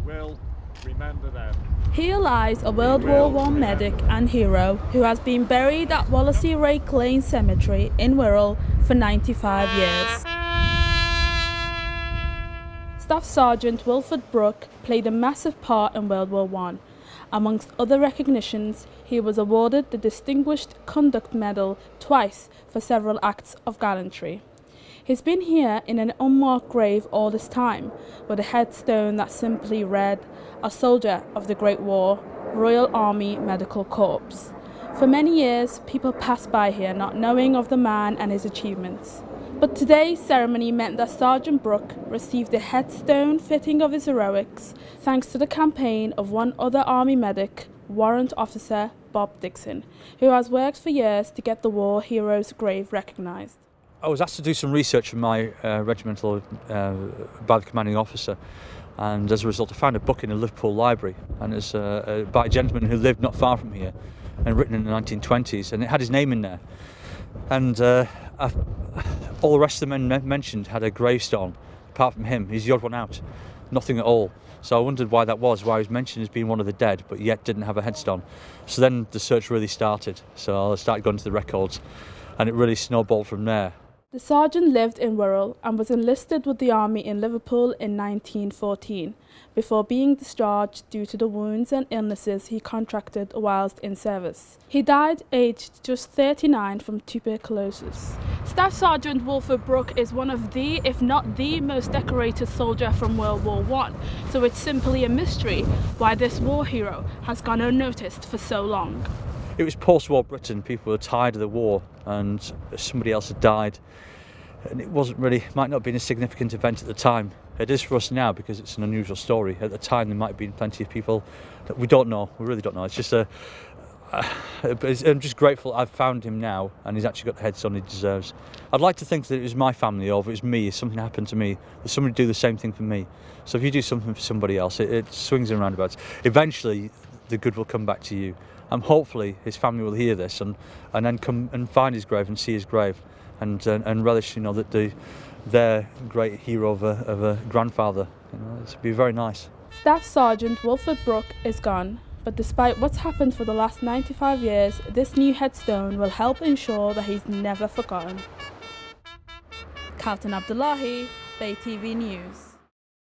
will remember them. Here lies a World War I medic and hero who has been buried at Wallasey Rake Lane Cemetery in Wirral for 95 years. Staff Sergeant Wilfred Brooke played a massive part in World War I. Amongst other recognitions, he was awarded the Distinguished Conduct Medal twice for several acts of gallantry. He's been here in an unmarked grave all this time, with a headstone that simply read, "A Soldier of the Great War, Royal Army Medical Corps." For many years, people passed by here not knowing of the man and his achievements. But today's ceremony meant that Sergeant Brooke received a headstone fitting of his heroics, thanks to the campaign of one other Army medic, Warrant Officer Bob Dixon, who has worked for years to get the war hero's grave recognised. I was asked to do some research for my regimental by the commanding officer, and as a result I found a book in a Liverpool library, and it's by a gentleman who lived not far from here and written in the 1920s, and it had his name in there, and all the rest of the men mentioned had a gravestone. Apart from him, he's the odd one out, nothing at all. So I wondered why that was, why he was mentioned as being one of the dead but yet didn't have a headstone. So then the search really started, so I started going to the records and it really snowballed from there. The sergeant lived in Wirral and was enlisted with the army in Liverpool in 1914, before being discharged due to the wounds and illnesses he contracted whilst in service. He died aged just 39 from tuberculosis. Staff Sergeant Wilfred Brooke is one of the, if not the most decorated soldier from World War I, so it's simply a mystery why this war hero has gone unnoticed for so long. It was post-war Britain, people were tired of the war and somebody else had died. And it might not have been a significant event at the time. It is for us now because it's an unusual story. At the time there might have been plenty of people that we don't know, we really don't know. It's just I'm just grateful I've found him now and he's actually got the headstone he deserves. I'd like to think that it was my family or if it was me, if something happened to me, that somebody would do the same thing for me. So if you do something for somebody else, it swings and roundabouts. Eventually the good will come back to you. And hopefully his family will hear this and then come and find his grave and see his grave and relish, that their great hero of a grandfather. It'd be very nice. Staff Sergeant Wilfred Brooke is gone, but despite what's happened for the last 95 years, this new headstone will help ensure that he's never forgotten. Kaltun Abdillahi, Bay TV News.